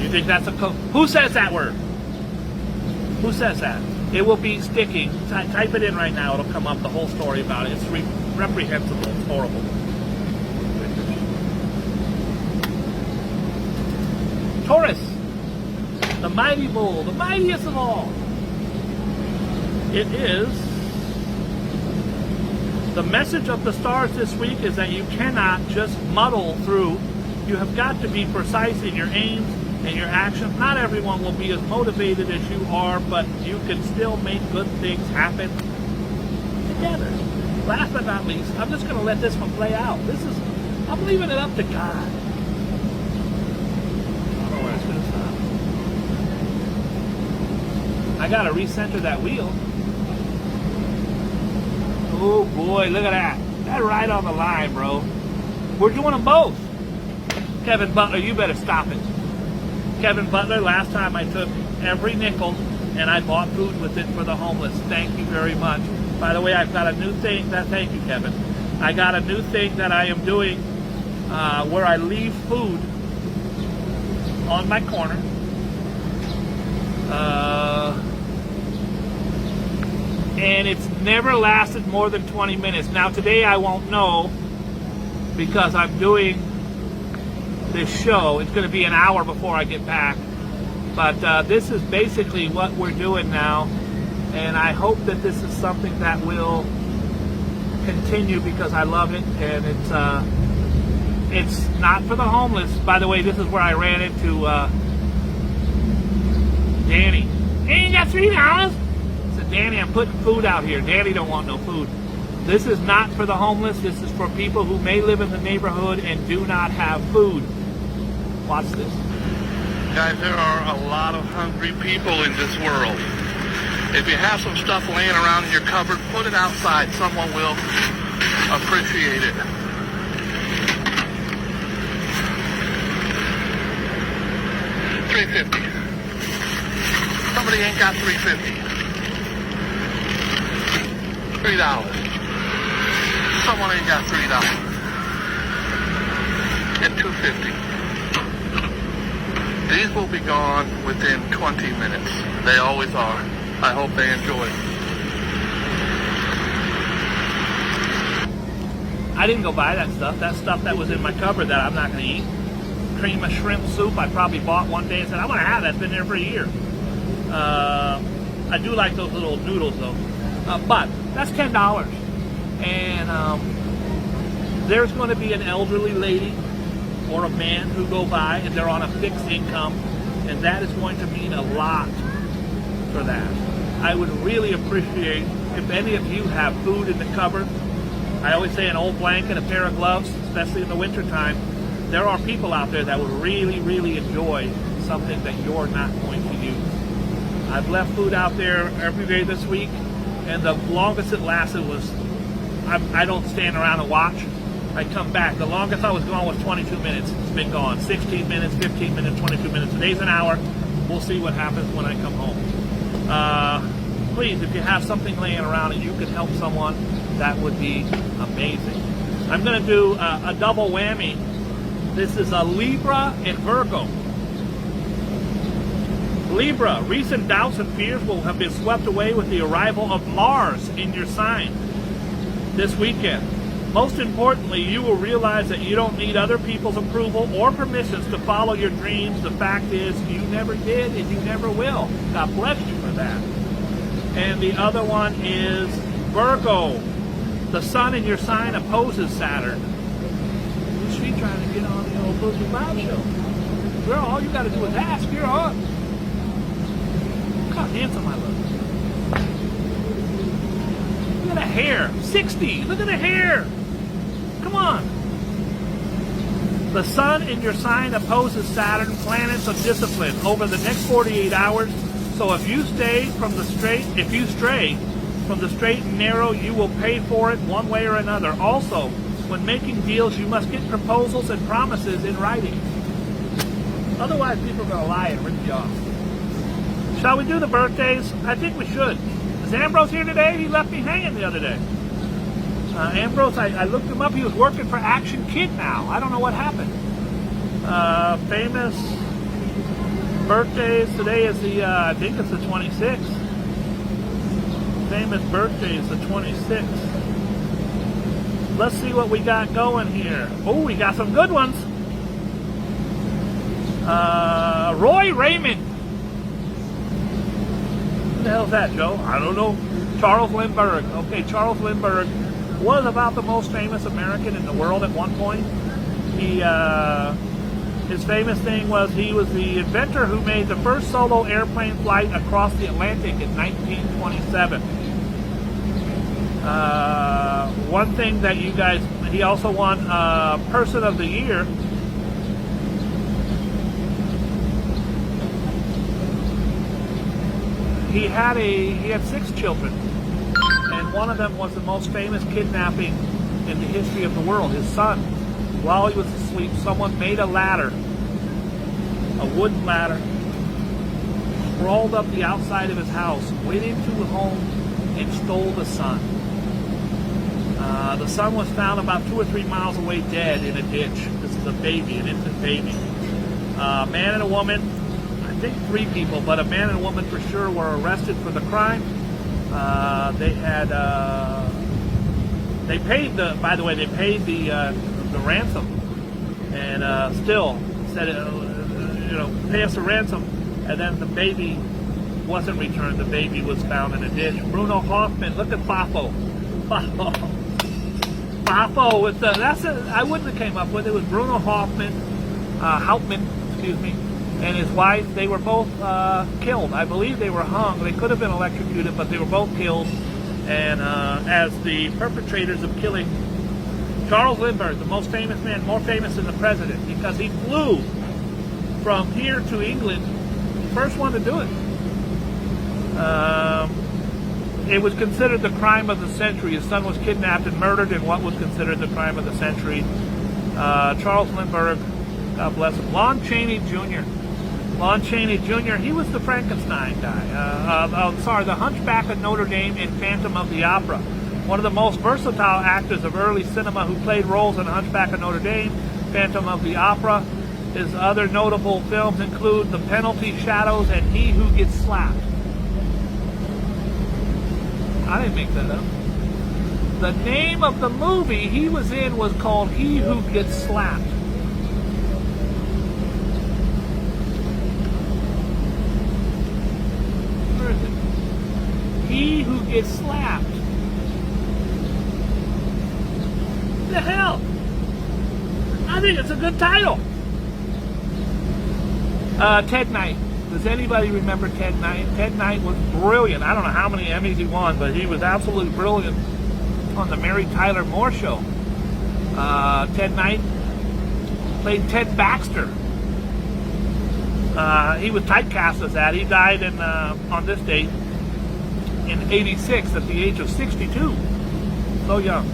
You think that's a who says that word? Who says that? It will be sticking. Type it in right now. It'll come up, the whole story about it. It's reprehensible. It's horrible. Taurus, the mighty bull, the mightiest of all. It is, the message of the stars this week is that you cannot just muddle through. You have got to be precise in your aims and your actions. Not everyone will be as motivated as you are, but you can still make good things happen together. Last but not least, I'm just going to let this one play out. I'm leaving it up to God. I don't know where it's going to stop. I got to recenter that wheel. Oh boy, look at that. That's right on the line, bro. We're doing them both. Kevin Butler, you better stop it. Kevin Butler, last time I took every nickel and I bought food with it for the homeless. Thank you very much. By the way, I've got a new thing thank you, Kevin. I got a new thing that I am doing where I leave food on my corner. And it's never lasted more than 20 minutes. Now today I won't know because I'm doing this show. It's going to be an hour before I get back. But this is basically what we're doing now. And I hope that this is something that will continue because I love it. And it's not for the homeless. By the way, this is where I ran into Danny. Hey, you got $3? Danny, I'm putting food out here. Danny don't want no food. This is not for the homeless. This is for people who may live in the neighborhood and do not have food. Watch this. Guys, there are a lot of hungry people in this world. If you have some stuff laying around in your cupboard, put it outside. Someone will appreciate it. $3.50. Somebody ain't got $3.50. $3. Someone ain't got $3. And $2.50. These will be gone within 20 minutes. They always are. I hope they enjoy it. I didn't go buy that stuff. That stuff that was in my cupboard that I'm not going to eat. Cream of shrimp soup I probably bought one day and said, I'm going to have that. It's been there for a year. I do like those little noodles though. But that's $10. And there's going to be an elderly lady or a man who go by and they're on a fixed income. And that is going to mean a lot for that. I would really appreciate if any of you have food in the cupboard. I always say an old blanket, a pair of gloves, especially in the wintertime. There are people out there that would really, really enjoy something that you're not going to use. I've left food out there every day this week. And the longest it lasted was, I don't stand around and watch. I come back. The longest I was gone was 22 minutes. It's been gone. 16 minutes, 15 minutes, 22 minutes. Today's an hour. We'll see what happens when I come home. Please, if you have something laying around and you could help someone, that would be amazing. I'm going to do a double whammy. This is a Libra and Virgo. Libra, recent doubts and fears will have been swept away with the arrival of Mars in your sign this weekend. Most importantly, you will realize that you don't need other people's approval or permissions to follow your dreams. The fact is, you never did and you never will. God bless you for that. And the other one is Virgo. The sun in your sign opposes Saturn. Who's she trying to get on the old Boogie Bob show? Girl, all you got to do is ask. You're on. Look how handsome I look. Look at the hair. 60. Look at the hair. Come on. The sun in your sign opposes Saturn, planets of discipline, over the next 48 hours. So if you stray from the straight and narrow, you will pay for it one way or another. Also, when making deals, you must get proposals and promises in writing. Otherwise, people are going to lie and rip you off. Shall we do the birthdays? I think we should. Is Ambrose here today? He left me hanging the other day. Ambrose, I looked him up. He was working for Action Kid now. I don't know what happened. Famous birthdays. Today is the, I think it's the 26th. Famous birthday is the 26th. Let's see what we got going here. Oh, we got some good ones. Roy Raymond. Who the hell's that, Joe? I don't know. Charles Lindbergh. Okay, Charles Lindbergh was about the most famous American in the world at one point. His famous thing was he was the inventor who made the first solo airplane flight across the Atlantic in 1927. One thing that you guys, he also won Person of the Year. He had 6 children, and one of them was the most famous kidnapping in the history of the world. His son, while he was asleep, someone made a ladder, a wooden ladder, crawled up the outside of his house, went into the home, and stole the son. The son was found about 2 or 3 miles away, dead in a ditch. This is a baby, an infant baby. A man and a woman, I think 3 people, but a man and a woman for sure were arrested for the crime. They paid the ransom, and still said, pay us a ransom, and then the baby wasn't returned. The baby was found in a ditch. Bruno Hoffman, look at Fafo. Fafo with I wouldn't have came up with it. It was Bruno Hauptmann, and his wife. They were both killed. I believe they were hung. They could have been electrocuted, but they were both killed. And as the perpetrators of killing Charles Lindbergh, the most famous man, more famous than the president, because he flew from here to England, first one to do it. It was considered the crime of the century. His son was kidnapped and murdered in what was considered the crime of the century. Charles Lindbergh, God bless him. Lon Chaney Jr. Lon Chaney Jr., he was the Frankenstein guy. The Hunchback of Notre Dame and Phantom of the Opera. One of the most versatile actors of early cinema who played roles in Hunchback of Notre Dame, Phantom of the Opera. His other notable films include The Penalty, Shadows, and He Who Gets Slapped. I didn't make that up. The name of the movie he was in was called He Who Gets Slapped. Where is it? He Who Gets Slapped. What the hell? I think it's a good title. Ted Knight. Does anybody remember Ted Knight? Ted Knight was brilliant. I don't know how many Emmys he won, but he was absolutely brilliant on the Mary Tyler Moore Show. Ted Knight played Ted Baxter. He was typecast as that. He died on this date in '86 at the age of 62. So young.